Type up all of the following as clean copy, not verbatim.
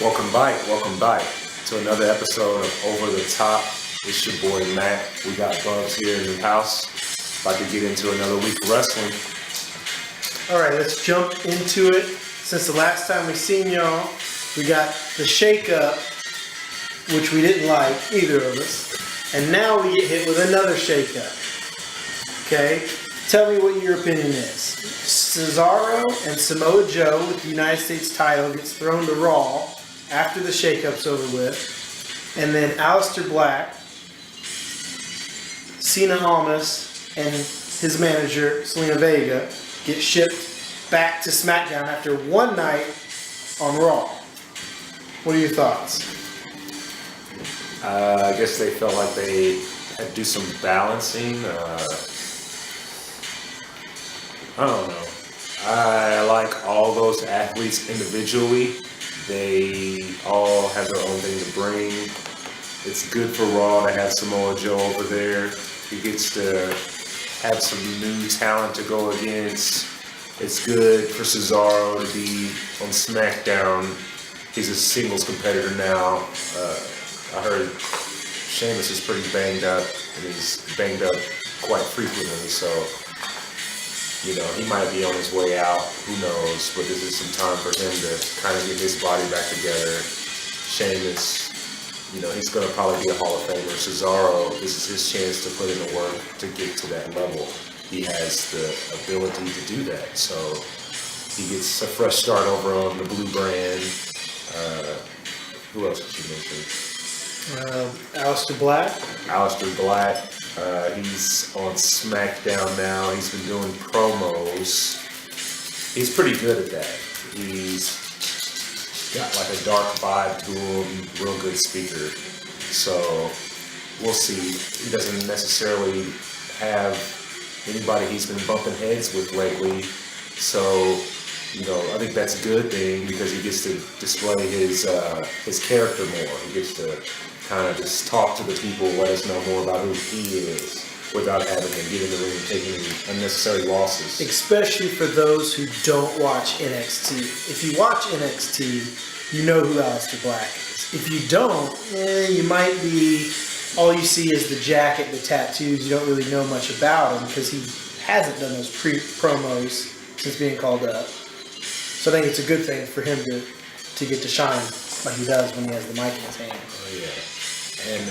Welcome back to another episode of Over the Top. It's your boy Matt. We got Bubs here in the house. About to get into another week of wrestling. Alright, let's jump into it. Since the last time we seen y'all, we got the Shakeup, which we didn't like, either of us. And now we get hit with another Shakeup. Okay? Tell me what your opinion is. Cesaro and Samoa Joe with the United States title gets thrown to Raw after the Shakeup's over with. And then Aleister Black, Cena Almas, and his manager, Selena Vega, get shipped back to SmackDown after one night on Raw. What are your thoughts? I guess they felt like they had to do some balancing. I don't know. I like all those athletes individually. They all have their own thing to bring. It's good for Raw to have Samoa Joe over there. He gets to have some new talent to go against. It's good for Cesaro to be on SmackDown. He's a singles competitor now. I heard Sheamus is pretty banged up, and he's banged up quite frequently, so you know, he might be on his way out, who knows, but this is some time for him to kind of get his body back together. Sheamus, you know, he's going to probably be a Hall of Famer. Cesaro, this is his chance to put in the work to get to that level. He has the ability to do that, so he gets a fresh start over on the blue brand. Who else did you mention? Aleister Black. Aleister Black. He's on SmackDown now. He's been doing promos. He's pretty good at that. He's got like a dark vibe to him, real good speaker. So we'll see. He doesn't necessarily have anybody he's been bumping heads with lately. So, you know, I think that's a good thing because he gets to display his character more. He gets to kind of just talk to the people, let us know more about who he is without having to get in the ring and take any unnecessary losses. Especially for those who don't watch NXT. If you watch NXT, you know who Aleister Black is. If you don't, you might be, all you see is the jacket, the tattoos, you don't really know much about him because he hasn't done those promos since being called up. So I think it's a good thing for him to get to shine like he does when he has the mic in his hand. Oh, yeah. And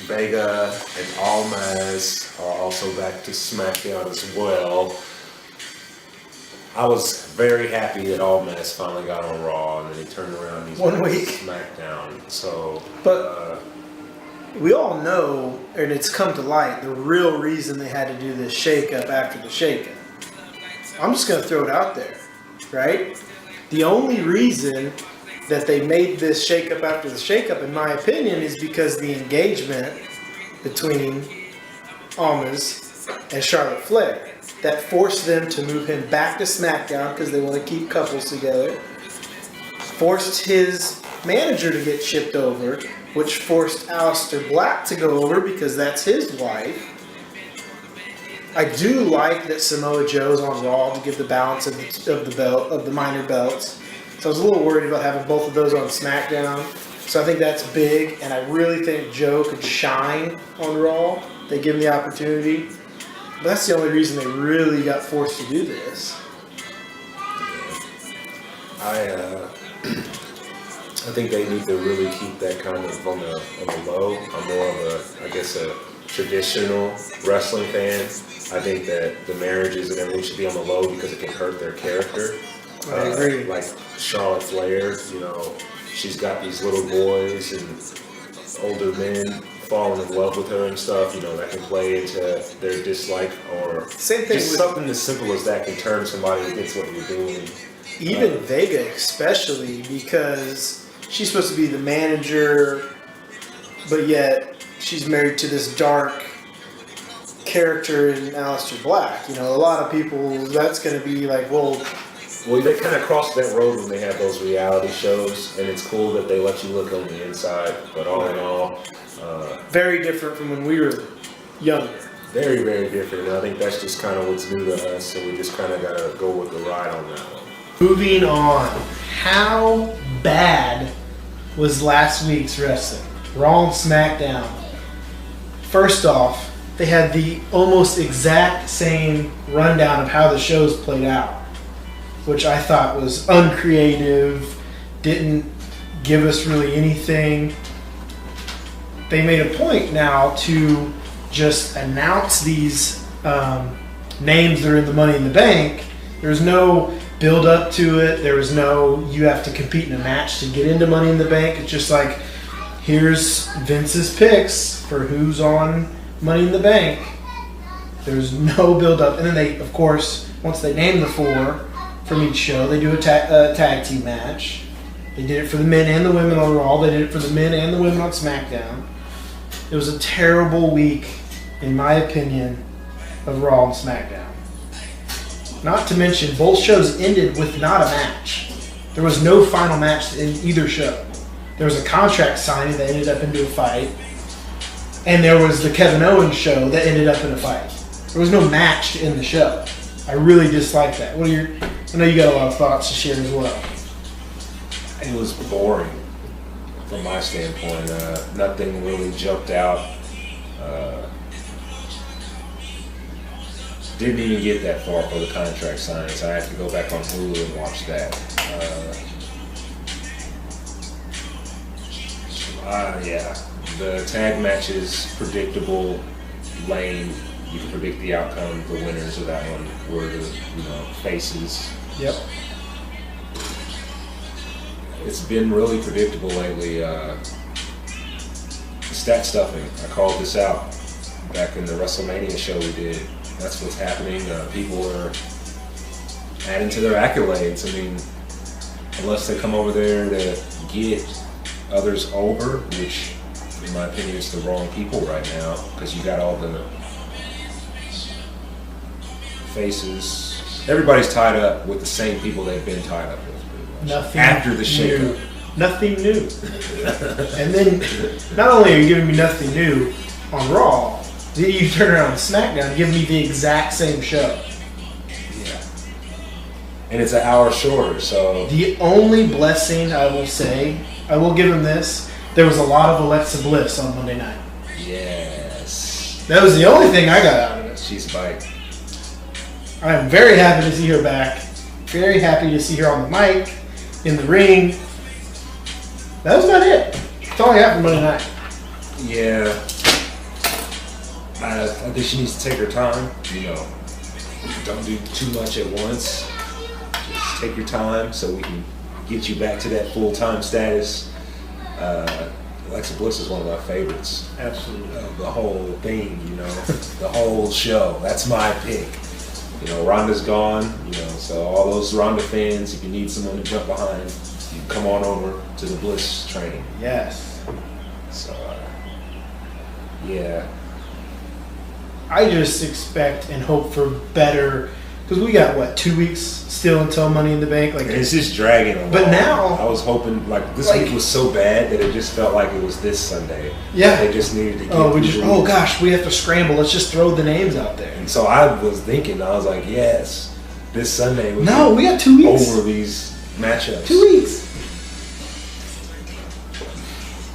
Vega and Almas are also back to SmackDown as well. I was very happy that Almas finally got on Raw and then he turned around and he's back to SmackDown. So, but we all know, and it's come to light, the real reason they had to do this shakeup after the shakeup. I'm just going to throw it out there, right? The only reason that they made this shakeup after the shakeup, in my opinion, is because the engagement between Almas and Charlotte Flair that forced them to move him back to SmackDown because they want to keep couples together, forced his manager to get shipped over, which forced Aleister Black to go over because that's his wife. I do like that Samoa Joe's on Raw to give the balance of the minor belts. So I was a little worried about having both of those on SmackDown. So I think that's big, and I really think Joe could shine on Raw. They give him the opportunity. But that's the only reason they really got forced to do this. I think they need to really keep that kind of on the low. I'm more of a traditional wrestling fan. I think that the marriages and everything should be on the low because it can hurt their character. I agree. Like Charlotte Flair, you know, she's got these little boys and older men falling in love with her and stuff, you know, that can play into their dislike or same thing just something as simple as that can turn somebody against what you're doing. Even Vega especially, because she's supposed to be the manager, but yet she's married to this dark character in Aleister Black. You know, a lot of people, that's going to be like, well, they kind of cross that road when they have those reality shows, and it's cool that they let you look on the inside, but all in all... very different from when we were younger. Very, very different, and I think that's just kind of what's new to us, so we just kind of got to go with the ride on that one. Moving on. how bad was last week's wrestling? Raw and SmackDown. First off, they had the almost exact same rundown of how the shows played out, which I thought was uncreative, didn't give us really anything. They made a point now to just announce these names that are in the Money in the Bank. There's no build up to it. There was no, you have to compete in a match to get into Money in the Bank. It's just like, here's Vince's picks for who's on Money in the Bank. There's no build up. And then they, of course, once they name the 4 from each show, they do a tag team match. They did it for the men and the women on Raw. They did it for the men and the women on SmackDown. It was a terrible week, in my opinion, of Raw and SmackDown. Not to mention, both shows ended with not a match. There was no final match in either show. There was a contract signing that ended up into a fight. And there was the Kevin Owens show that ended up in a fight. There was no match to end the show. I really dislike that. What are your? I know you got a lot of thoughts to share as well. It was boring from my standpoint. Nothing really jumped out. Didn't even get that far for the contract signing, so I have to go back on Hulu and watch that. Yeah, the tag matches, predictable, lame. You can predict the outcome. The winners of that one were the faces. Yep. It's been really predictable lately. Stat stuffing. I called this out back in the WrestleMania show we did. That's what's happening. People are adding to their accolades. I mean, unless they come over there to get others over, which in my opinion is the wrong people right now, because you got all the faces. Everybody's tied up with the same people they've been tied up with. Nothing after the shakeup. Nothing new. And then, not only are you giving me nothing new on Raw, then you turn around on SmackDown and give me the exact same show. Yeah. And it's an hour shorter, so. The only blessing I will say, I will give him this, there was a lot of Alexa Bliss on Monday night. Yes. That was the only thing I got out of it. She's bite. I am very happy to see her back. Very happy to see her on the mic, in the ring. That was about it. That's all I got for Monday night. Yeah. I think she needs to take her time. Don't do too much at once. Just take your time so we can get you back to that full-time status. Alexa Bliss is one of my favorites. Absolutely. The whole thing, the whole show. That's my pick. Ronda's gone, so all those Ronda fans, if you need someone to jump behind, you come on over to the Bliss training. Yes. So, yeah. I just expect and hope for better, because we got 2 weeks still until Money in the Bank. Like, it's just dragging along. But now I was hoping this week was so bad that it just felt like it was this Sunday. Yeah. They just needed to get oh gosh, we have to scramble. Let's just throw the names out there. And so I was thinking, I was like, yes, this Sunday we got 2 weeks over these matchups. 2 weeks.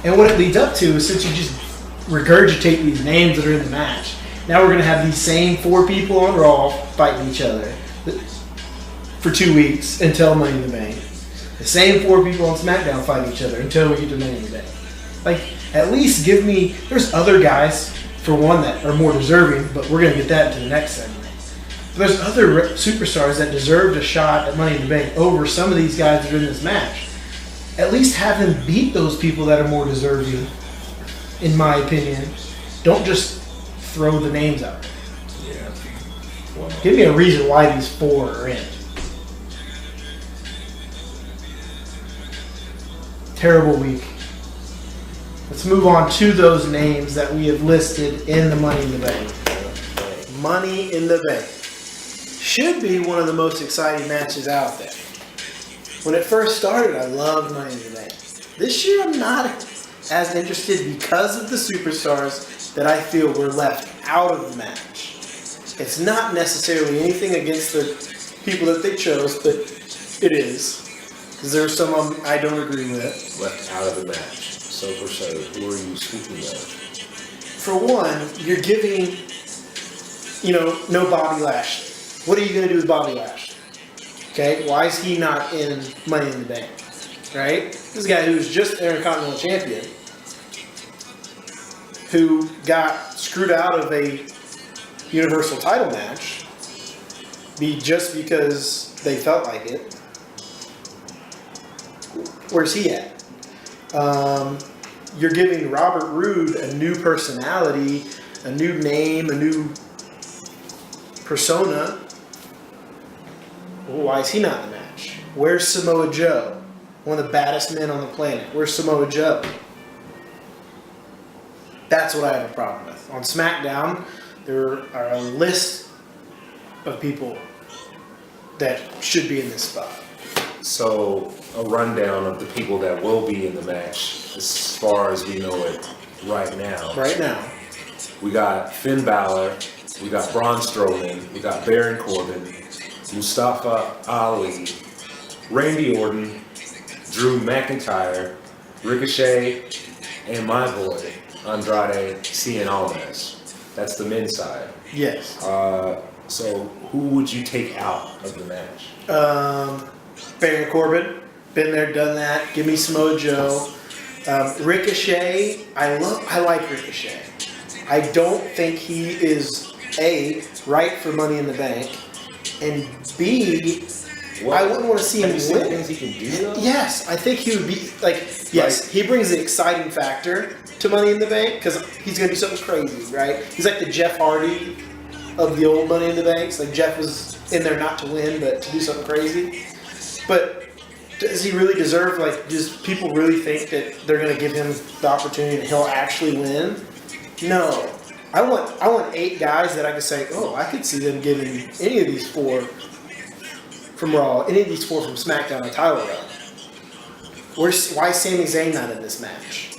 And what it leads up to is, since you just regurgitate these names that are in the match, now we're going to have these same 4 people on Raw fighting each other for 2 weeks until Money in the Bank. The same 4 people on SmackDown fight each other until we get to Money in the Bank. Like, at least give me... There's other guys, for one, that are more deserving, but we're going to get that into the next segment. But there's other superstars that deserved a shot at Money in the Bank over some of these guys that are in this match. At least have them beat those people that are more deserving, in my opinion. Don't just throw the names out. Yeah. Well, give me a reason why these 4 are in. Terrible week. Let's move on to those names that we have listed in the Money in the Bank. Money in the Bank should be one of the most exciting matches out there. When it first started, I loved Money in the Bank. This year, I'm not as interested because of the superstars that I feel were left out of the match. It's not necessarily anything against the people that they chose, but it is. Because there are some I don't agree with. Left out of the match. So for sure, who are you speaking of? For one, you're giving, no Bobby Lashley. What are you going to do with Bobby Lashley? Okay, why is he not in Money in the Bank? Right? This is a guy who's just Intercontinental Champion, who got screwed out of a Universal title match just because they felt like it. Where's he at? You're giving Robert Roode a new personality, a new name, a new persona. Well, why is he not in the match? Where's Samoa Joe? One of the baddest men on the planet. Where's Samoa Joe? That's what I have a problem with. On SmackDown, there are a list of people that should be in this spot. So, a rundown of the people that will be in the match, as far as we know it right now. Right now. We got Finn Balor, we got Braun Strowman, we got Baron Corbin, Mustafa Ali, Randy Orton, Drew McIntyre, Ricochet, and my boy, Andrade Cien Almas. That's the men's side. Yes. So, who would you take out of the match? Baron Corbin, been there, done that. Give me Samoa Joe. Ricochet, I like Ricochet. I don't think he is A, right for Money in the Bank, and B, I wouldn't want to see him win. Things he can do though? Yes, I think he would be he brings the exciting factor to Money in the Bank because he's gonna do something crazy, right? He's like the Jeff Hardy of the old Money in the Banks. Like Jeff was in there not to win, but to do something crazy. But does he really deserve? Does people really think that they're gonna give him the opportunity and he'll actually win? No. I want 8 guys that I could say, oh, I could see them giving any of these 4 from Raw, any of these 4 from SmackDown a title run. Why is Sami Zayn not in this match?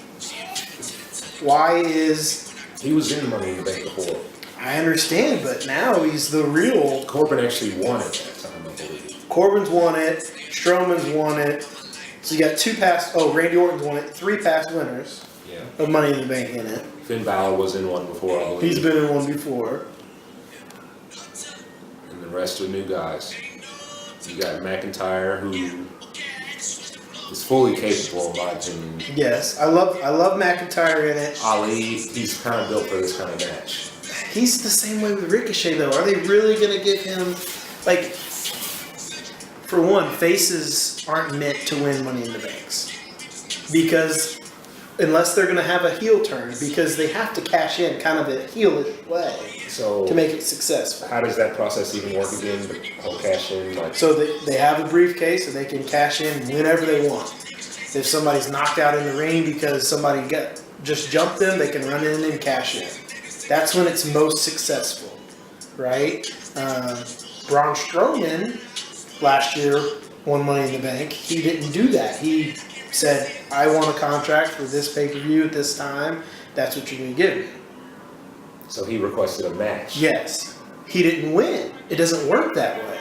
Why is... He was in Money in the Bank before. I understand, but now he's the real... Corbin actually won it that time, I believe. Corbin's won it. Strowman's won it. So you got 2 past... Oh, Randy Orton's won it. 3 past winners of Money in the Bank in it. Finn Balor was in one before, I believe. He's been in one before. And the rest are new guys. You got McIntyre, who is fully capable, in my opinion. Yes, I love McIntyre in it. Ali, he's kind of built for this kind of match. He's the same way with Ricochet, though. Are they really going to give him, for one, faces aren't meant to win Money in the Banks. Because, unless they're going to have a heel turn, because they have to cash in kind of a heelish way to make it successful. How does that process even work again? The whole cash in? So they have a briefcase and they can cash in whenever they want. If somebody's knocked out in the ring because somebody just jumped them, they can run in and cash in. That's when it's most successful, right? Braun Strowman last year won Money in the Bank. He didn't do that. He said, I want a contract for this pay-per-view at this time. That's what you're going to give me. So he requested a match. Yes. He didn't win. It doesn't work that way.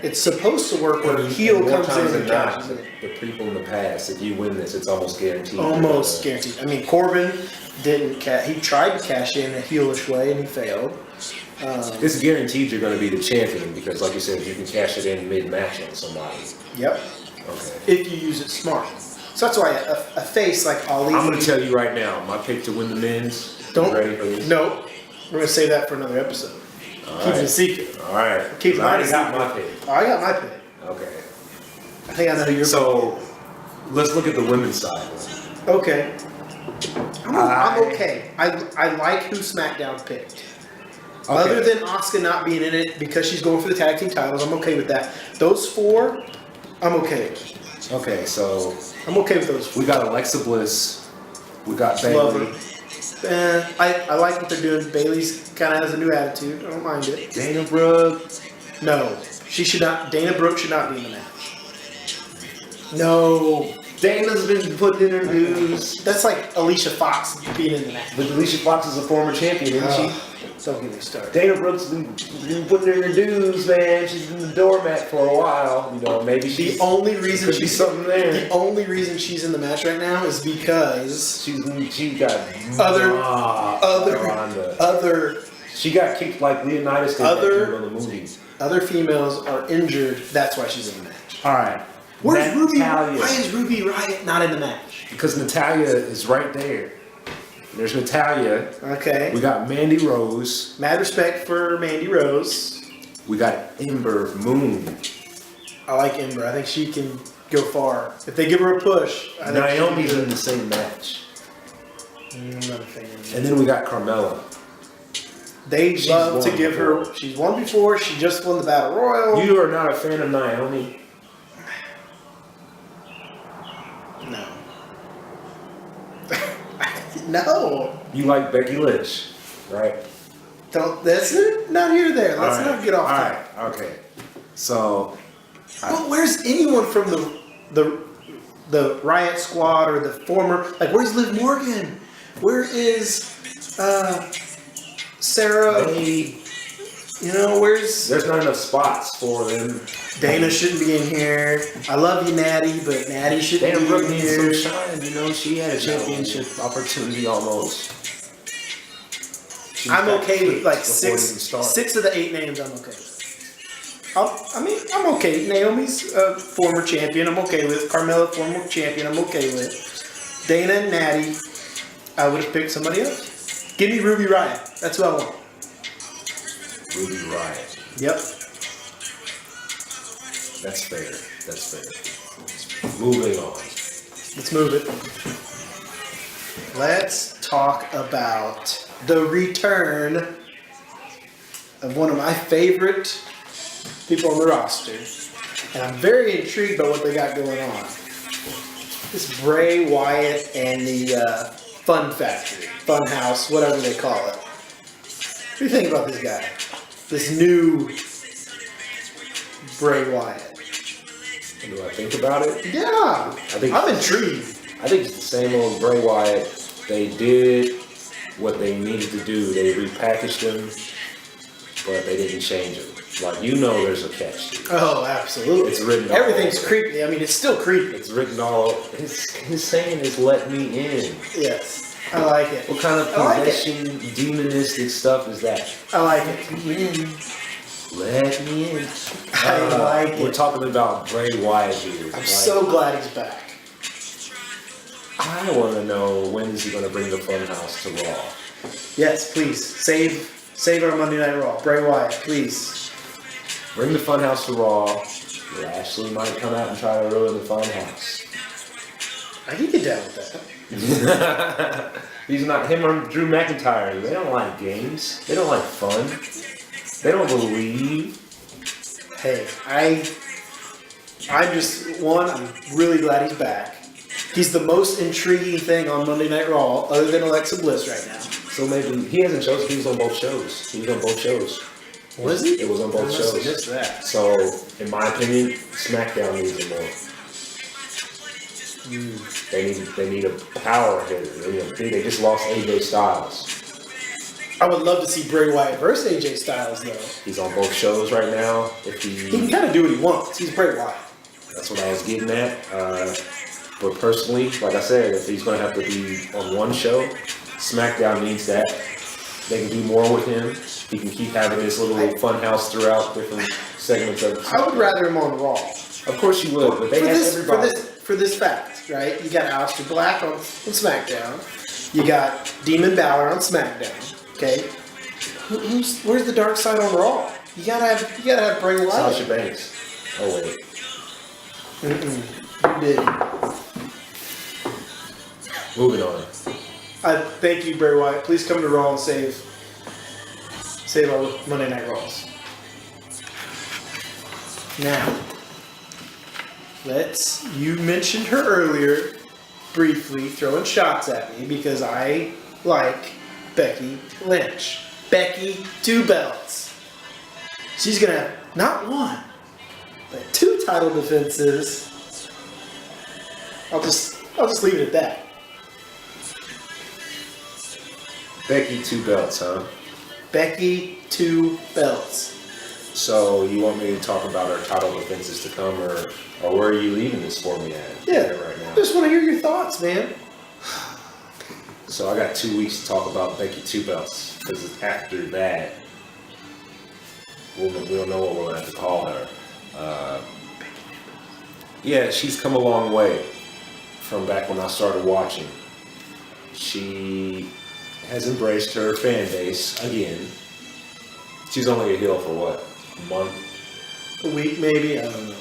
It's supposed to work when a heel comes in and cashes in. The people in the past, if you win this, it's almost guaranteed. Almost guaranteed. I mean, Corbin didn't he tried to cash in a heelish way and he failed. It's guaranteed you're going to be the champion because, like you said, you can cash it in mid-match on somebody. Yep. Okay. If you use it smart. So that's why a face like Ali... I'm going to tell you right now, my pick to win the men's... Ready for this? No. We're going to save that for another episode. Keep it a secret. All right. Keep I already got my pick. Oh, I got my pick. Okay. I think I know who you're So, let's look at the women's side. Okay. I'm okay. I like who SmackDown picked. Okay. Other than Asuka not being in it because she's going for the tag team titles, I'm okay with that. Those 4, I'm okay with. Okay, so... I'm okay with those 4. We got Alexa Bliss. We got Bayley. I like what they're doing. Bayley's kind of has a new attitude. I don't mind it. Dana Brooke. No. She should not. Dana Brooke should not be in the match. No. Dana's been put in her dues. That's like Alicia Fox being in the match. But Alicia Fox is a former champion, isn't she? Don't get me started. Dana Brooks been putting in her dues, man. She's been the doormat for a while. You know, maybe The only reason could be something there. The only reason she's in the match right now is because She got other She got kicked like Leonidas did in the movie. other females are injured. That's why she's in the match. All right. Where's Ruby? Natalia. Why is Ruby Riott not in the match? Because Natalia is right there. There's Natalia. Okay. We got Mandy Rose. Mad respect for Mandy Rose. We got Ember Moon. I like Ember. I think she can go far. If they give her a push, I think Naomi's in the same match. Not a fan. And then we got Carmella. They She's love to won give her. She's won before. She just won the Battle Royal. You are not a fan of Naomi? No. No. You like Becky Lynch, right? Don't. That's not here or there. Let's All right. not get off All topic. right. Okay. So. Well, where's anyone from the Riot Squad or the former? Like, where's Liv Morgan? Where is Sarah? You know, where's There's not enough spots for them. Dana? Shouldn't be in here. I love you, Natty, but Natty shouldn't Dana be Brooke in needs here. some shine. You know, she had a championship opportunity almost. She I'm got okay with kicked like before it even six started. of the 8 names. I'm okay with. I'm okay. Naomi's a former champion. I'm okay with. Carmella, former champion. I'm okay with. Dana and Natty, I would have picked somebody else. Give me Ruby Riott. That's what I want. Ruby Riott. Yep. That's fair. That's fair. Moving on. Let's move it. Let's talk about the return of one of my favorite people on the roster. And I'm very intrigued by what they got going on. This Bray Wyatt and the Fun Factory, Fun House, whatever they call it. What do you think about this guy? This new Bray Wyatt. What do I think about it? Yeah, I'm intrigued. I think it's the same old Bray Wyatt. They did what they needed to do. They repackaged him, but they didn't change him. Like, you know there's a catch to it. Oh, absolutely. It's written all Everything's over. creepy. I mean, it's still creepy. It's written all over. His saying is, let me in. Yes, I like it. What kind of I like it. possession, demonistic stuff is that? I like it. Let me in. I like We're it. talking about Bray Wyatt here. I'm so glad he's back. I want to know, when is he going to bring the Funhouse to Raw? Yes, please. Save our Monday Night Raw. Bray Wyatt, please. Bring the Funhouse to Raw. Lashley might come out and try to ruin the Funhouse. I can get down with that. He's not, him or Drew McIntyre. They don't like games. They don't like fun. They don't believe. Hey, I'm really glad he's back. He's the most intriguing thing on Monday Night Raw, other than Alexa Bliss right now. So maybe he hasn't chosen. He was on both shows. He was on both shows. Was he? It was on both I must have shows. missed that. So, in my opinion, SmackDown needs him more. They need a power hitter. They just lost AJ Styles. I would love to see Bray Wyatt versus AJ Styles, though. He's on both shows right now. He can kind of do what he wants. He's Bray Wyatt. That's what I was getting at. But personally, like I said, if he's going to have to be on one show, SmackDown needs that. They can do more with him. He can keep having this little fun house throughout different segments of it. I would rather him on Raw. Of course you would, but they have everybody. For this fact, right? You got Aleister Black on SmackDown. You got Demon Balor on SmackDown. Okay, where's the dark side on Raw? You gotta have Bray Wyatt. Sasha Banks. Oh wait. You did. Moving on. I thank you, Bray Wyatt. Please come to Raw and save our Monday Night Raws. Now, you mentioned her earlier, briefly, throwing shots at me because I like Becky Lynch. Becky, 2 belts. She's gonna have not 1, but 2 title defenses. I'll just leave it at that. Becky, 2 belts, huh? Becky 2 belts. So you want me to talk about our title defenses to come, or where are you leaving this for me at? Yeah, Right now. I just want to hear your thoughts, man. So I got 2 weeks to talk about Becky 2 belts, because after that, we'll know what we're going to have to call her. Yeah, she's come a long way from back when I started watching. She has embraced her fan base again. She's only a heel for what? A month? A week, maybe? I don't know.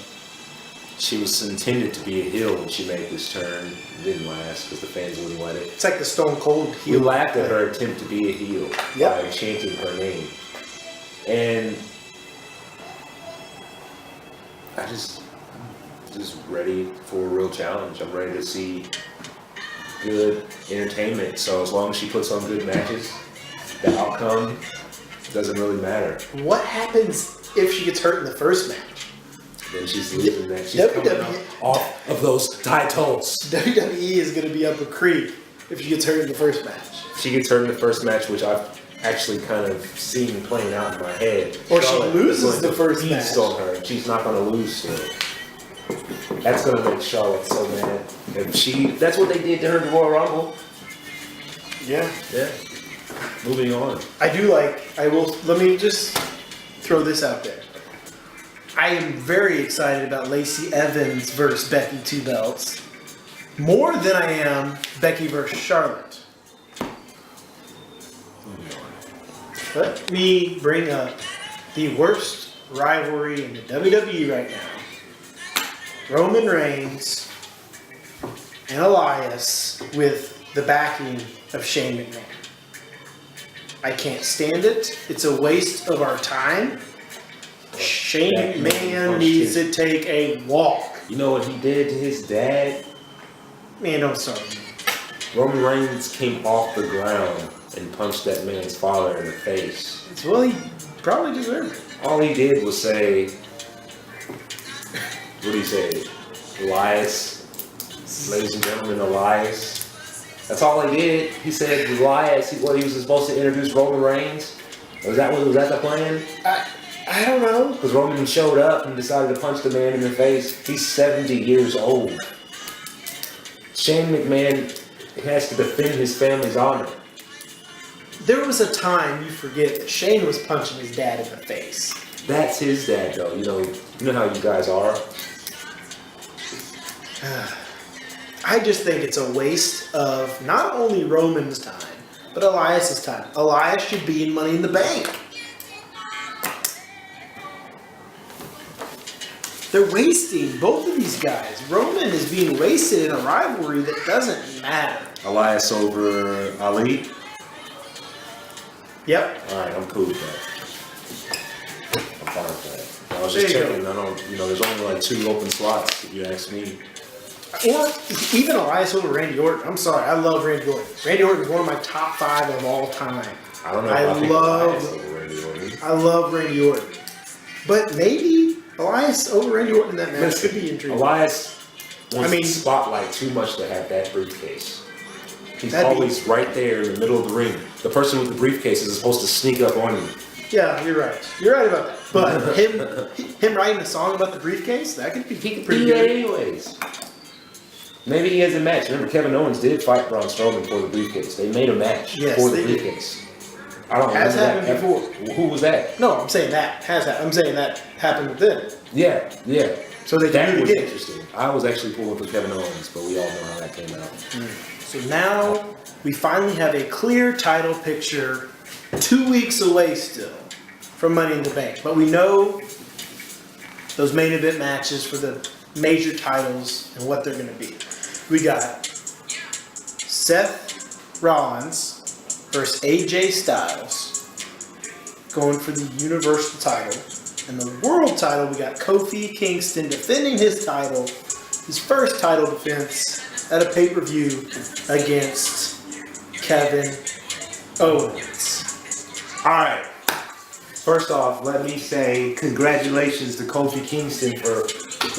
She was intended to be a heel when she made this turn. It didn't last because the fans wouldn't let it. It's like the Stone Cold We heel. laughed at her attempt to be a heel by chanting her name. And I'm just ready for a real challenge. I'm ready to see good entertainment. So as long as she puts on good matches, the outcome doesn't really matter. What happens if she gets hurt in the first match? Then she's losing that. She's coming out off of those titles. WWE is going to be up a creek if she gets hurt in the first match. She gets hurt in the first match, which I've actually kind of seen playing out in my head. Or Charlotte she loses is the going first to feast match. on her. She's not going to lose still. That's going to make Charlotte so mad. That's what they did to her in the Royal Rumble. Yeah. Yeah. Moving on. Let me just throw this out there. I am very excited about Lacey Evans versus Becky 2 belts. More than I am Becky versus Charlotte. Let me bring up the worst rivalry in the WWE right now. Roman Reigns and Elias with the backing of Shane McMahon. I can't stand it. It's a waste of our time. Shane McMahon needs to take a walk. You know what he did to his dad? Man, don't start me. Roman Reigns came off the ground and punched that man's father in the face. Well, he probably deserved it. All he did was say, what did he say? Elias, ladies and gentlemen, Elias. That's all he did. He said Elias. He was supposed to introduce Roman Reigns. Was that the plan? I don't know. Because Roman showed up and decided to punch the man in the face. He's 70 years old. Shane McMahon has to defend his family's honor. There was a time, you forget, that Shane was punching his dad in the face. That's his dad, though. You know how you guys are. I just think it's a waste of not only Roman's time, but Elias's time. Elias should be in Money in the Bank. They're wasting both of these guys. Roman is being wasted in a rivalry that doesn't matter. Elias over Ali? Yep. Alright, I'm cool with that. I'm fine with that. I was just checking. There's only like 2 open slots, if you ask me. Or even Elias over Randy Orton. I'm sorry, I love Randy Orton. Randy Orton is one of my top 5 of all time. I don't know if I think Elias over Randy Orton. I love Randy Orton. But maybe Elias over Randy Orton in that match could be intriguing. Elias wants the spotlight too much to have that briefcase. He's always right there in the middle of the ring. The person with the briefcase is supposed to sneak up on you. Yeah, you're right. You're right about that. But him writing a song about the briefcase, that could be pretty good. Anyways. Maybe he has a match. Remember, Kevin Owens did fight Braun Strowman for the briefcase. They made a match for the briefcase. I don't know. Has happened before. Who was that? No, I'm saying that has happened. I'm saying that happened with them. Yeah. So they that can was do it again. Interesting. I was actually pulling for Kevin Owens, but we all know how that came out. So now we finally have a clear title picture 2 weeks away still from Money in the Bank. But we know those main event matches for the major titles and what they're going to be. We got Seth Rollins versus AJ Styles going for the Universal title. And the World title, we got Kofi Kingston defending his title, his first title defense at a pay-per-view against Kevin Owens. Alright. First off, let me say congratulations to Kofi Kingston for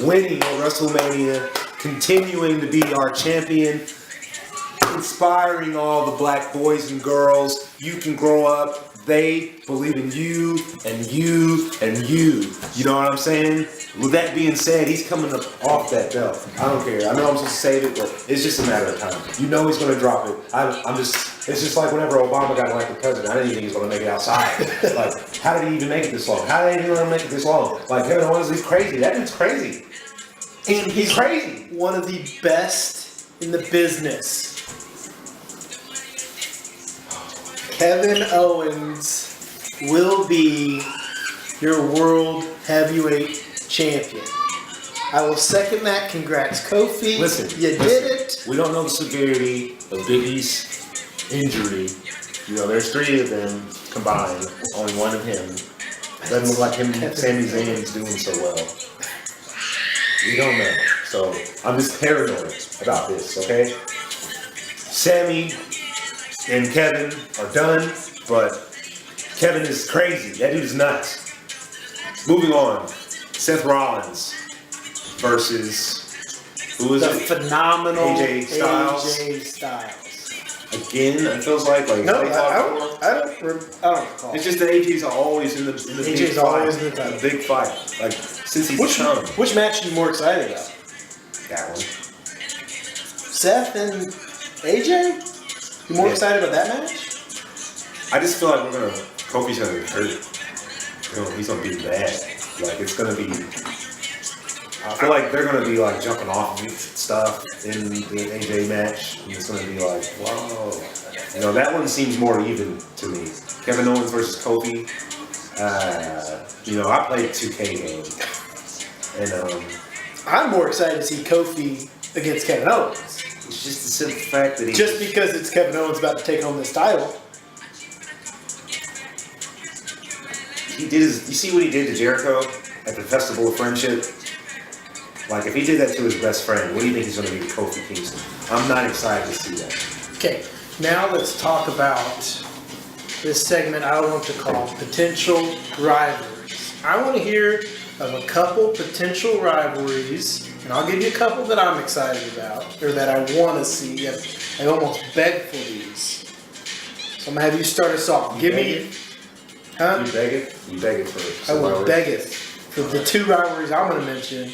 winning at WrestleMania, continuing to be our champion, inspiring all the black boys and girls. You can grow up, They believe in you and you and you. You know what I'm saying? With that being said, he's coming up off that belt. I don't care. I know I'm supposed to save it, but it's just a matter of time. You know he's gonna drop it. It's just like whenever Obama got elected president, I didn't think he was gonna make it outside. Like, how did he even make it this long? How did he even make it this long? Like, Kevin Owens, he's crazy. That dude's crazy. And He's crazy. one of the best in the business. Kevin Owens will be your world heavyweight champion. I will second that. Congrats, Kofi. Listen, you did it. We don't know the severity of Big E's injury. You know, there's 3 of them combined. Only one of him. Doesn't look like him and Sami Zayn's doing so well. We don't know. So I'm just paranoid about this, okay? Sami and Kevin are done, but Kevin is crazy. That dude is nuts. Moving on. Seth Rollins versus, who is The it? phenomenal AJ Styles. AJ Styles. Again, it feels like No, they fought before. I don't recall. It's just that AJ's always in the big AJ's fight. always in the title. big fight. Like, since he's come. Which match are you more excited about? That one. Seth and AJ? You more Yeah. excited about that match? I just feel like Kofi's gonna get hurt. You know, he's gonna be bad. Like, it's gonna be, I feel like they're gonna be like jumping off and stuff in the AJ match. And it's gonna be like, whoa. You know, that one seems more even to me. Kevin Owens versus Kofi. You know, I played 2K game. And I'm more excited to see Kofi against Kevin Owens. it's just the simple fact that Just because it's Kevin Owens about to take home this title. he did his, you see what he did to Jericho at the Festival of Friendship? Like, if he did that to his best friend, what do you think he's going to do to Kofi Kingston? I'm not excited to see that. Okay, now let's talk about this segment I want to call potential rivalries. I want to hear of a couple potential rivalries, and I'll give you a couple that I'm excited about, or that I want to see. I almost beg for these. So I'm going to have you start us off. Give me... Huh? You beg it? You beg it for I will rivalry? beg it for the 2 rivalries I'm going to mention.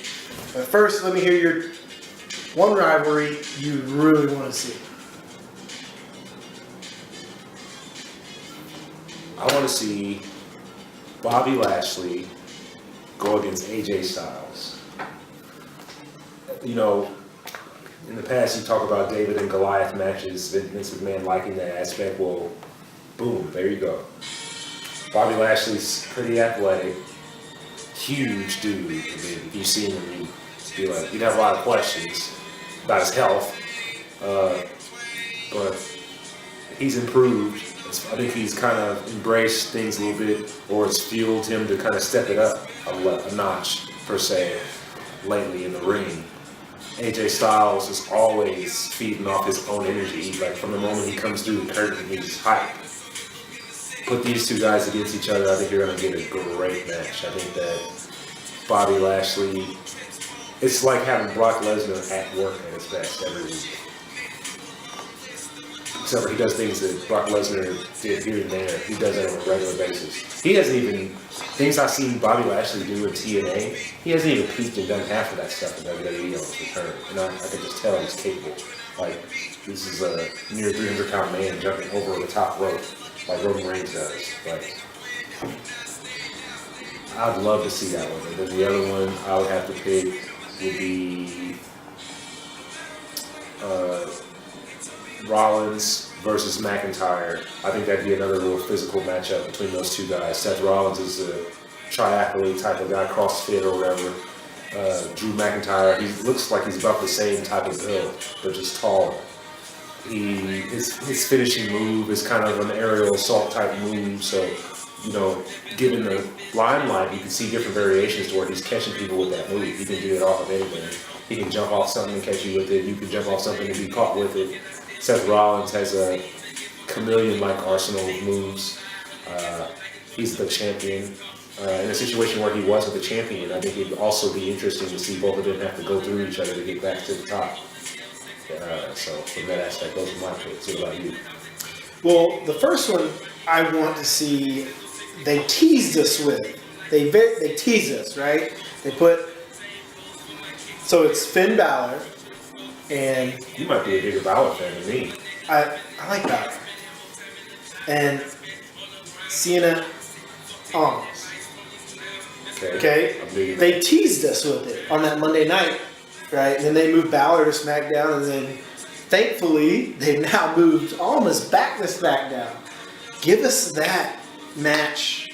But first, let me hear your one rivalry you really want to see. I want to see Bobby Lashley go against AJ Styles. You know, in the past you talk about David and Goliath matches, Vince McMahon liking that aspect. Well, boom, there you go. Bobby Lashley's pretty athletic, huge dude. I mean, if you see him, you'd have a lot of questions about his health, but he's improved. I think he's kind of embraced things a little bit, or it's fueled him to kind of step it up a notch, per se, lately in the ring. AJ Styles is always feeding off his own energy. Like, from the moment he comes through the curtain, he's hyped. Put these 2 guys against each other, I think you're going to get a great match. I think that Bobby Lashley, it's like having Brock Lesnar at work at his best every week. Except for he does things that Brock Lesnar did here and there. He does that on a regular basis. He hasn't even, things I've seen Bobby Lashley do in TNA, he hasn't even peaked and done half of that stuff in WWE on his return. And I can just tell he's capable. Like, this is a near 300-pound man jumping over the top rope like Roman Reigns does. Like, I'd love to see that one. And then the other one I would have to pick would be Rollins versus McIntyre. I think that'd be another real physical matchup between those 2 guys. Seth Rollins is a triathlete type of guy, CrossFit or whatever. Drew McIntyre, he looks like he's about the same type of build, but just taller. His finishing move is kind of an aerial assault type move, so, you know, given the limelight, you can see different variations to where he's catching people with that move. He can do it off of anything. He can jump off something and catch you with it. You can jump off something and be caught with it. Seth Rollins has a chameleon-like arsenal of moves. He's the champion. In a situation where he wasn't the champion, I think it'd also be interesting to see both of them have to go through each other to get back to the top. So from that aspect, those are my picks. What about you? Well, the first one I want to see. They teased us with. They tease us, right? They put. So it's Finn Balor, and You might be a bigger Balor fan than me. I like Balor, and Cena Almas. Okay, I'm digging that. they teased us with it on that Monday night, right? And then they moved Balor to SmackDown, and then thankfully they've now moved Almas back to SmackDown. Give us that match.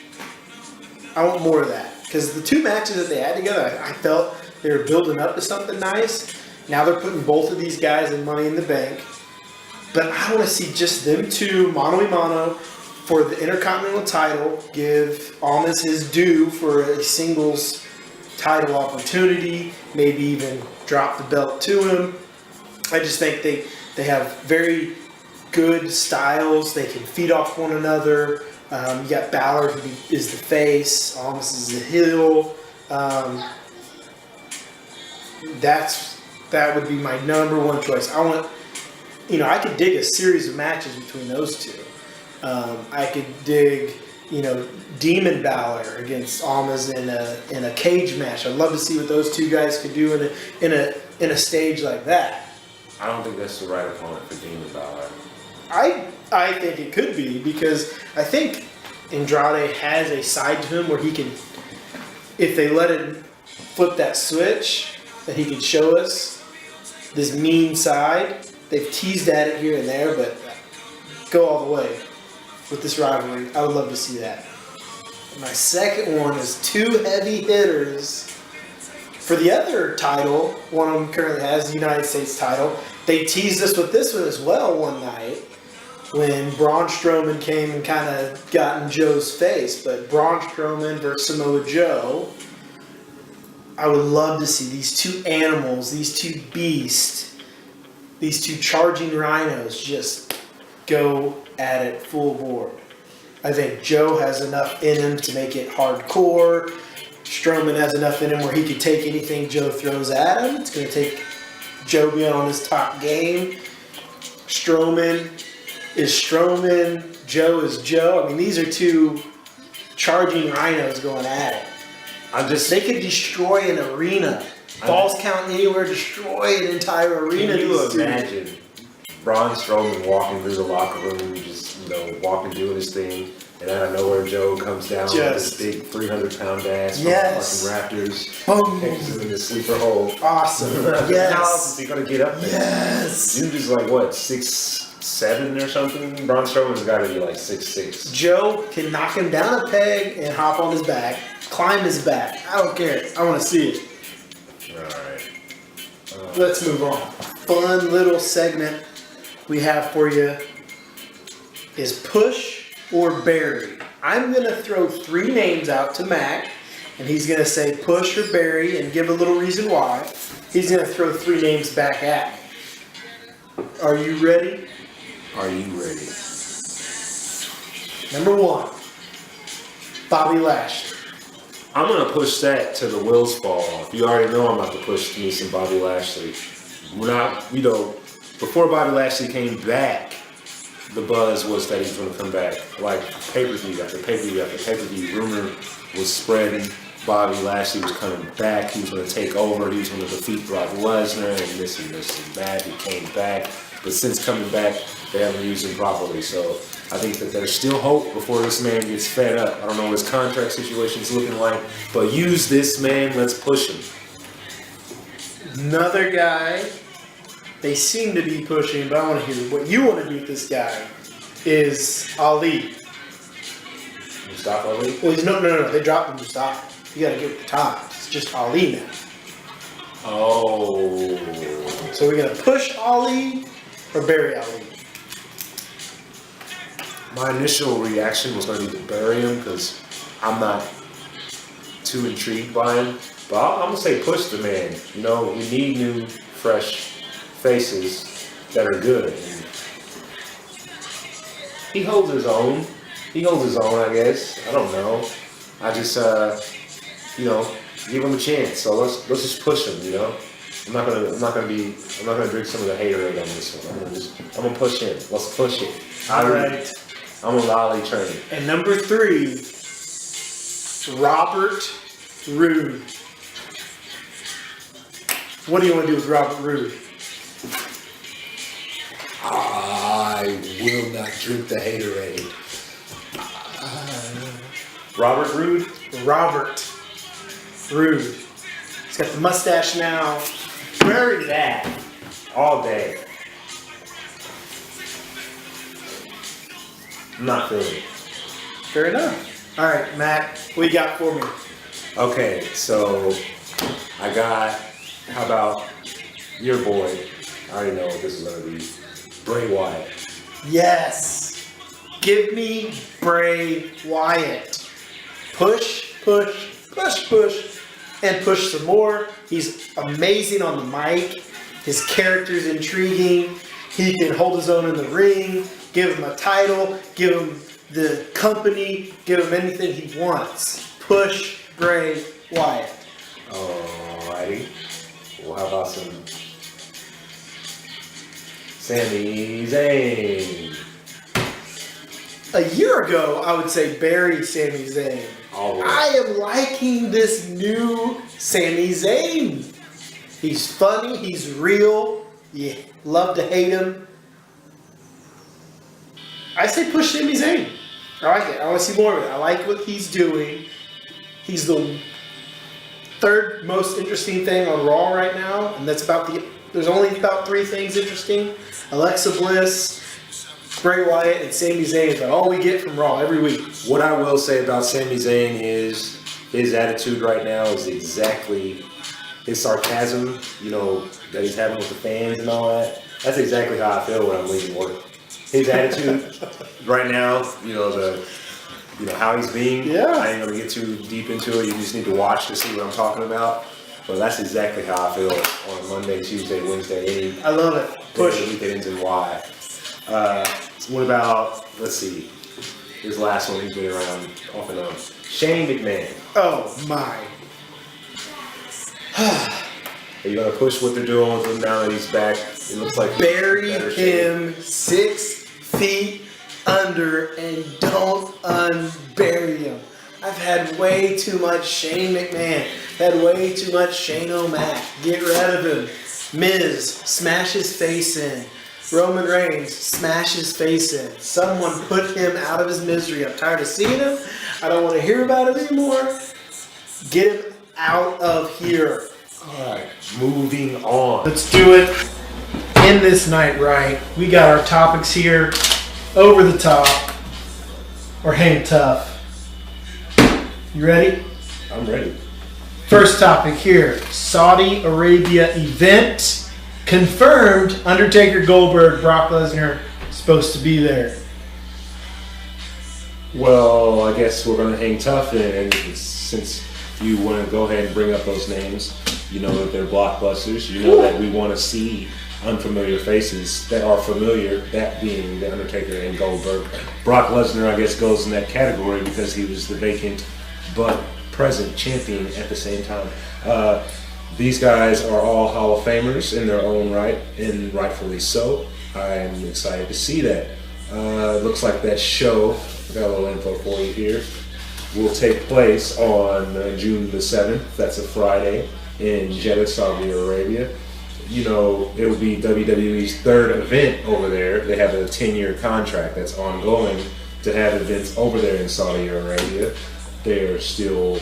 I want more of that because the two matches that they had together, I felt they were building up to something nice. Now they're putting both of these guys in Money in the Bank, but I want to see just them two mano a mano for the Intercontinental title. Give Almas his due for a singles title opportunity. Maybe even drop the belt to him. I just think they have very good styles. They can feed off one another. You got Balor who is the face. Almas is the heel. That would be my number one choice. I want, I could dig a series of matches between those two. I could dig, Demon Balor against Almas in a cage match. I'd love to see what those two guys could do in a stage like that. I don't think that's the right opponent for Demon Balor. I think it could be because I think Andrade has a side to him where he can, if they let him flip that switch, that he can show us this mean side. They've teased at it here and there, but go all the way with this rivalry. I would love to see that. My second one is two heavy hitters. For the other title, one of them currently has the United States title. They teased us with this one as well one night when Braun Strowman came and kind of got in Joe's face. But Braun Strowman versus Samoa Joe, I would love to see these two animals, these two beasts, these two charging rhinos just go at it full board. I think Joe has enough in him to make it hardcore. Strowman has enough in him where he could take anything Joe throws at him. It's going to take Joe being on his top game. Strowman is Strowman. Joe is Joe. I mean, these are two charging rhinos going at it. They could destroy an arena. Falls count anywhere, destroy an entire arena. Can you imagine Braun Strowman walking through the locker room, just walking, doing his thing, and out of nowhere Joe comes down with this big 300-pound ass from fucking Raptors, boom, takes him in the sleeper hole. Awesome. Yes. How else is he gonna get up there? Yes. Dude is like what, 6'7" or something? Braun Strowman's got to be like 6'6". Joe can knock him down a peg and hop on his back, climb his back. I don't care. I want to see it. Alright. Let's move on. Fun little segment we have for you is push or bury. I'm going to throw three names out to Mac, and he's going to say push or bury and give a little reason why. He's going to throw three names back at me. Are you ready? Are you ready? Number one, Bobby Lashley. I'm going to push that to the wheels fall off. You already know I'm about to push me some Bobby Lashley. Before Bobby Lashley came back, the buzz was that he was going to come back. Like pay-per-view after pay-per-view after pay-per-view. Rumor was spreading. Bobby Lashley was coming back. He was going to take over. He was going to defeat Brock Lesnar and this and that. He came back. But since coming back, they haven't used him properly. So I think that there's still hope before this man gets fed up. I don't know what his contract situation is looking like. But use this man. Let's push him. Another guy they seem to be pushing, but I want to hear what you want to do with this guy is Ali. Mustafa Ali? Well, no. They dropped him Mustafa. You got to get the time. It's just Ali now. Oh. So we're going to push Ali or bury Ali? My initial reaction was going to be to bury him because I'm not too intrigued by him. But I'm going to say push the man. We need new, fresh faces that are good. And he holds his own. I guess. I don't know. I just, give him a chance. So let's just push him. I'm not gonna drink some of the haterade on this one. I'm gonna push him. Let's push it. All right. I'm on the Ali train. And number 3, Robert Roode. What do you want to do with Robert Roode? I will not drink the haterade. Robert Roode? Robert Roode. He's got the mustache now. Buried it at. All day. I'm not feeling it. Fair enough. All right, Matt, what you got for me? Okay, so I got, how about your boy? I already know what this is going to be. Bray Wyatt. Yes. Give me Bray Wyatt. Push, push, push, push, and push some more. He's amazing on the mic. His character's intriguing. He can hold his own in the ring. Give him a title. Give him the company. Give him anything he wants. Push Bray Wyatt. Alrighty. Well, how about some Sami Zayn? A year ago, I would say bury Sami Zayn. I am liking this new Sami Zayn. He's funny. He's real. You love to hate him. I say push Sami Zayn. I like it. I want to see more of it. I like what he's doing. He's the 3rd most interesting thing on Raw right now, and that's about there's only about 3 things interesting. Alexa Bliss, Bray Wyatt, and Sami Zayn is about all we get from Raw every week. What I will say about Sami Zayn is his attitude right now is exactly his sarcasm, that he's having with the fans and all that. That's exactly how I feel when I'm leaving work. His attitude right now, how he's being. Yeah. I ain't gonna get too deep into it. You just need to watch to see what I'm talking about. But that's exactly how I feel on Monday, Tuesday, Wednesday. I love it. Push. Weekends and why. What about, let's see, his last one, he's been around off and on. Shane McMahon. Oh my. Are you going to push what they're doing with him now that he's back? It looks like bury him 6 feet under and don't unbury him. I've had way too much Shane McMahon. Had way too much Shane O'Mac. Get rid of him. Miz, smash his face in. Roman Reigns, smash his face in. Someone put him out of his misery. I'm tired of seeing him. I don't want to hear about him anymore. Get him out of here. Alright, moving on. Let's do it. End this night right. We got our topics here. Over the top. Or hang tough. You ready? I'm ready. First topic here. Saudi Arabia event. Confirmed Undertaker, Goldberg, Brock Lesnar supposed to be there. Well, I guess we're going to hang tough, and since you want to go ahead and bring up those names, you know that they're blockbusters. You know that we want to see unfamiliar faces that are familiar, that being The Undertaker and Goldberg. Brock Lesnar, I guess, goes in that category because he was the vacant but present champion at the same time. These guys are all Hall of Famers in their own right, and rightfully so. I'm excited to see that. Looks like that show, I got a little info for you here, will take place on June the 7th. That's a Friday in Jeddah, Saudi Arabia. It will be WWE's 3rd event over there. They have a 10-year contract that's ongoing to have events over there in Saudi Arabia. They're still,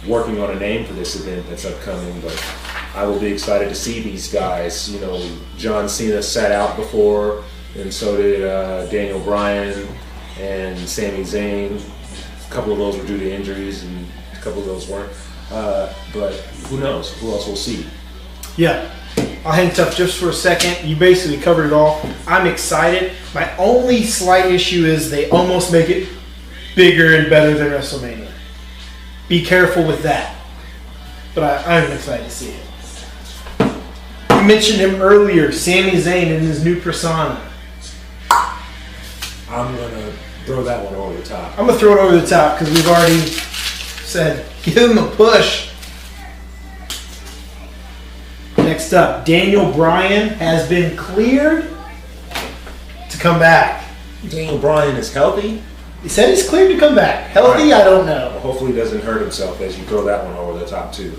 working on a name for this event that's upcoming, but I will be excited to see these guys. John Cena sat out before, and so did Daniel Bryan and Sami Zayn. A couple of those were due to injuries, and a couple of those weren't. But who knows? Who else we'll see? Yeah. I'll hang tough just for a second. You basically covered it all. I'm excited. My only slight issue is they almost make it bigger and better than WrestleMania. Be careful with that. But I'm excited to see it. You mentioned him earlier, Sami Zayn in his new persona. I'm going to throw that one over the top. I'm going to throw it over the top because we've already said, give him a push. Next up, Daniel Bryan has been cleared to come back. Daniel Bryan is healthy. He said he's cleared to come back. Healthy, I don't know. Well, hopefully he doesn't hurt himself as you throw that one over the top too.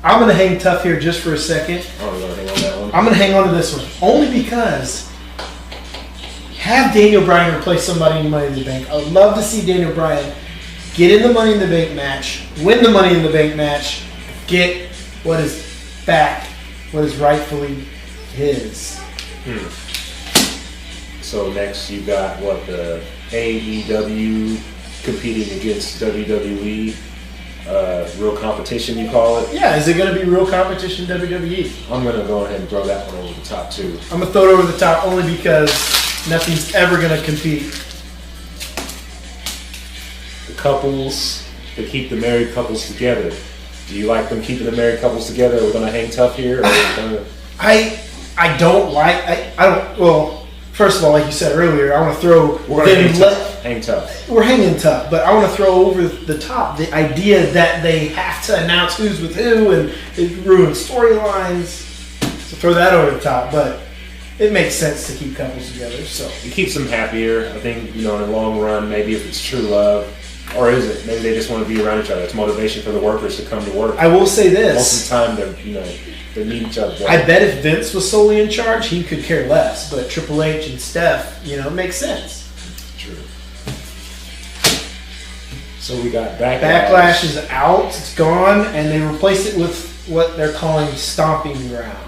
I'm going to hang tough here just for a second. Oh, you're going to hang on that one? I'm going to hang on to this one. Only because have Daniel Bryan replace somebody in Money in the Bank. I would love to see Daniel Bryan get in the Money in the Bank match, win the Money in the Bank match, get what is back, what is rightfully his. So next you got what, the AEW competing against WWE, real competition you call it? Yeah, is it going to be real competition WWE? I'm going to go ahead and throw that one over the top too. I'm going to throw it over the top only because nothing's ever going to compete. The couples that keep the married couples together. Do you like them keeping the married couples together? Are we going to hang tough here? Or are we gonna... I don't like, I don't, well, first of all, like you said earlier, I want to throw. We're going to hang tough. We're hanging tough, but I want to throw over the top the idea that they have to announce who's with who and it ruins storylines. So throw that over the top, but it makes sense to keep couples together. So It keeps them happier. I think, in the long run, maybe if it's true love, or is it? Maybe they just want to be around each other. It's motivation for the workers to come to work. I will say this. Most of the time, they need each other. I bet if Vince was solely in charge, he could care less. But Triple H and Steph, it makes sense. True. So we got Backlash. Backlash is out, it's gone, and they replace it with what they're calling Stomping Ground.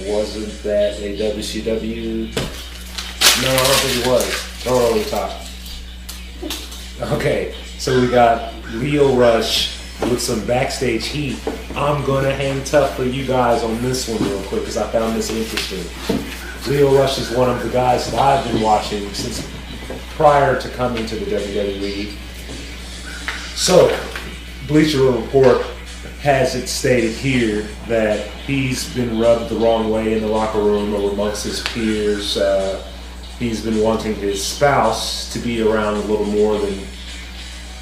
Wasn't that a WCW? No, I don't think it was. Throw it over the top. Okay, so we got Lio Rush with some backstage heat. I'm gonna hang tough for you guys on this one real quick because I found this interesting. Lio Rush is one of the guys that I've been watching since prior to coming to the WWE. So, Bleacher Report has it stated here that he's been rubbed the wrong way in the locker room or amongst his peers. He's been wanting his spouse to be around a little more than,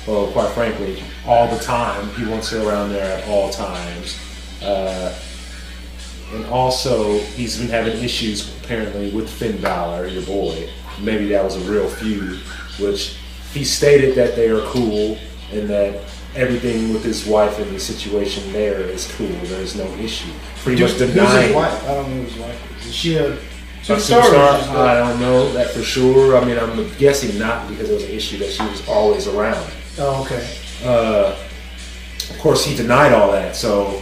well, quite frankly, all the time. He wants her around there at all times. And also, he's been having issues, apparently, with Finn Balor, your boy. Maybe that was a real feud, which he stated that they are cool and that everything with his wife and the situation there is cool. There's no issue. Pretty much denying. Who's his wife? I don't know whose wife. Is she a superstar? I don't know that for sure. I mean, I'm guessing not because it was an issue that she was always around. Oh, okay. Of course, he denied all that. So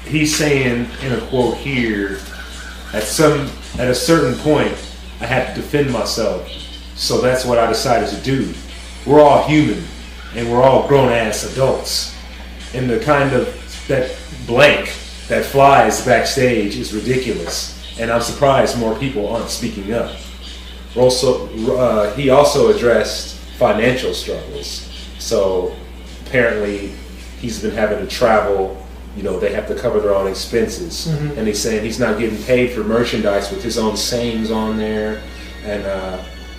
he's saying in a quote here, at a certain point, I had to defend myself. So that's what I decided to do. We're all human, and we're all grown-ass adults. And the kind of that blank that flies backstage is ridiculous. And I'm surprised more people aren't speaking up. He also addressed financial struggles. So apparently he's been having to travel. They have to cover their own expenses. Mm-hmm. And he's saying he's not getting paid for merchandise with his own sayings on there. And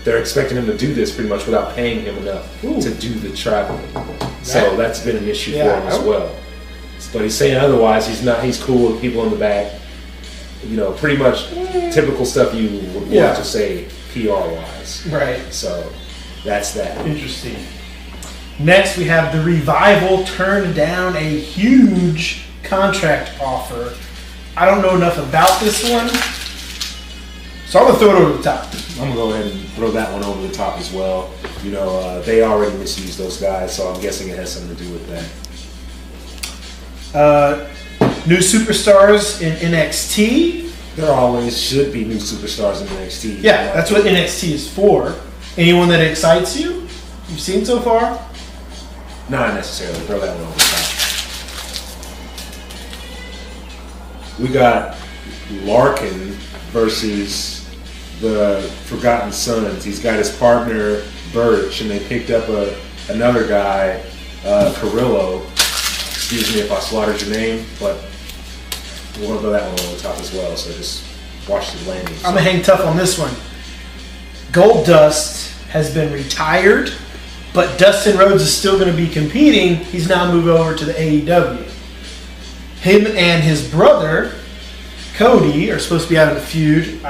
they're expecting him to do this pretty much without paying him enough to do the traveling. So that's been an issue for him as well. But he's saying otherwise, he's cool with people in the back. Pretty much typical stuff you would want to say PR-wise. Right. So that's that. Interesting. Next, we have the Revival turned down a huge contract offer. I don't know enough about this one, so I'm going to throw it over the top. I'm going to go ahead and throw that one over the top as well. They already misused those guys, so I'm guessing it has something to do with that. New superstars in NXT. There always should be new superstars in NXT. Yeah, that's what NXT is for. Anyone that excites you? You've seen so far? Not necessarily. Throw that one over the top. We got Larkin versus the Forgotten Sons. He's got his partner Birch, and they picked up another guy, Carrillo. Excuse me if I slaughtered your name, but we're going to throw that one over the top as well, so just watch the landing. I'm going to hang tough on this one. Goldust has been retired, but Dustin Rhodes is still going to be competing. He's now moved over to the AEW. Him and his brother, Cody, are supposed to be out of the feud.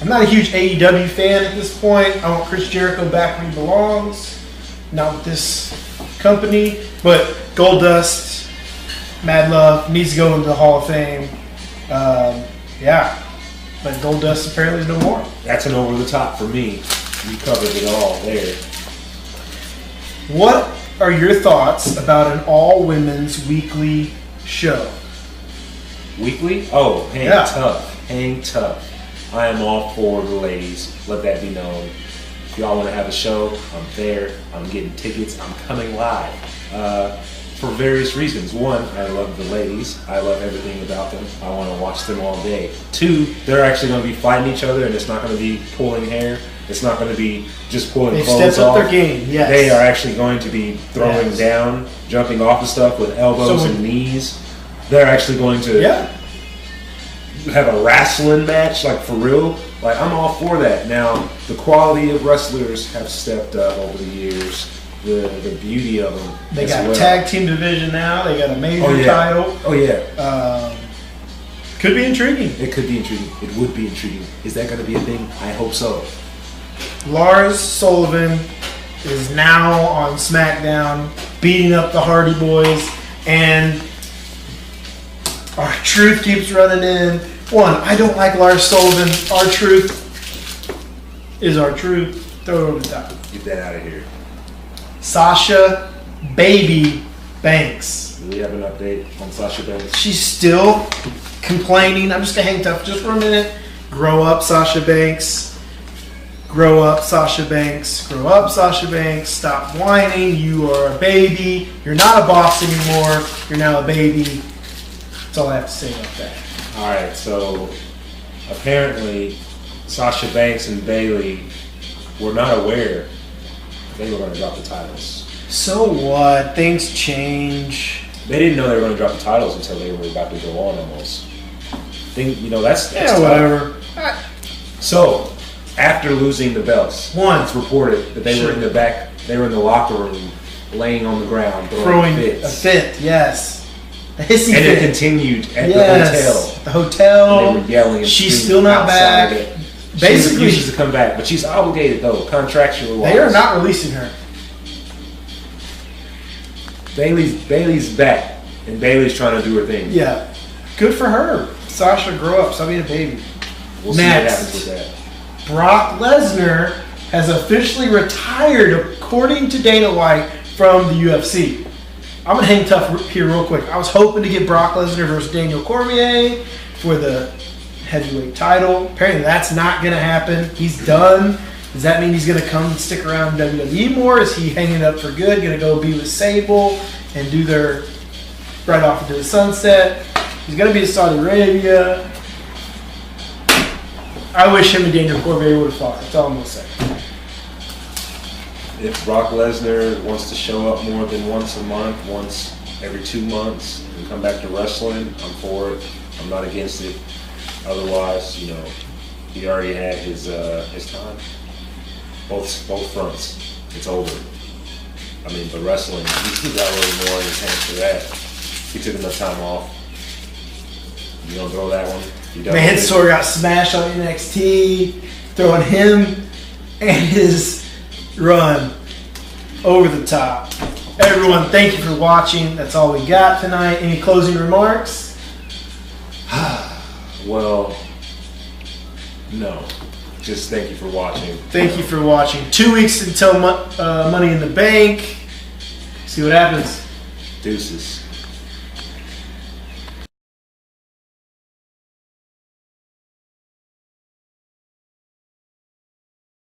I'm not a huge AEW fan at this point. I want Chris Jericho back where he belongs, not with this company. But Goldust, Mad Love needs to go into the Hall of Fame. Yeah, but Goldust apparently is no more. That's an over the top for me. You covered it all there. What are your thoughts about an all-women's weekly show? Weekly? Oh, hang Yeah. tough. Hang tough. I am all for the ladies. Let that be known. If y'all want to have a show, I'm there. I'm getting tickets. I'm coming live. For various reasons. One, I love the ladies. I love everything about them. I want to watch them all day. Two, they're actually going to be fighting each other, and it's not going to be pulling hair. It's not going to be just pulling They've clothes stepped off. up their game, yes. They are actually going to be throwing Yes. down, jumping off of stuff with elbows So and knees. They're actually going to have a wrestling match, like for real. Like, I'm all for that. Now, the quality of wrestlers have stepped up over the years. The beauty of them. They as got well. a tag team division now. They got a major title. Oh yeah. Could be intriguing. It could be intriguing. It would be intriguing. Is that going to be a thing? I hope so. Lars Sullivan is now on SmackDown, beating up the Hardy Boys, and our truth keeps running in. One, I don't like Lars Sullivan. Our truth is our truth. Throw it over the top. Get that out of here. Sasha Baby Banks. Do we have an update on Sasha Banks? She's still complaining. I'm just gonna hang tough just for a minute. Grow up, Sasha Banks. Grow up, Sasha Banks. Grow up, Sasha Banks. Stop whining. You are a baby. You're not a boss anymore. You're now a baby. That's all I have to say about that. All right. So apparently, Sasha Banks and Bayley were not aware they were going to drop the titles. So what? Things change. They didn't know they were going to drop the titles until they were about to go on almost. That's Yeah, tough. whatever. So, after losing the belts, it's reported that they were in the back, they were in the locker room, laying on the ground, throwing A fits. fit, yes. A hissy And fit. it continued at Yes. the The hotel. hotel. And they were yelling and She's screaming still not outside back. of it. Basically, She refuses to come back, but she's obligated though, contractually wise. they are not releasing her. Bailey's back, and Bailey's trying to do her thing. Yeah. Good for her. Sasha, grow up. Stop being a baby. We'll see what Next. happens with that. Brock Lesnar has officially retired, according to Dana White, from the UFC. I'm going to hang tough here real quick. I was hoping to get Brock Lesnar versus Daniel Cormier for the heavyweight title. Apparently that's not going to happen. He's done. Does that mean he's going to come and stick around in WWE more? Is he hanging up for good? Going to go be with Sable and do their right off into the sunset? He's going to be in Saudi Arabia. I wish him and Daniel Cormier would have fought. That's all I'm going to say. If Brock Lesnar wants to show up more than once a month, once every 2 months, and come back to wrestling, I'm for it. I'm not against it. Otherwise, he already had his time. Both fronts. It's over. I mean, but wrestling, he got a little more in his hands for that. He took enough time off. You don't throw that one. You don't. Mansoor got smashed on NXT, throwing him and his run over the top. Everyone, thank you for watching. That's all we got tonight. Any closing remarks? Well, no. Just thank you for watching. Thank you for watching. 2 weeks until Money in the Bank. See what happens. Deuces.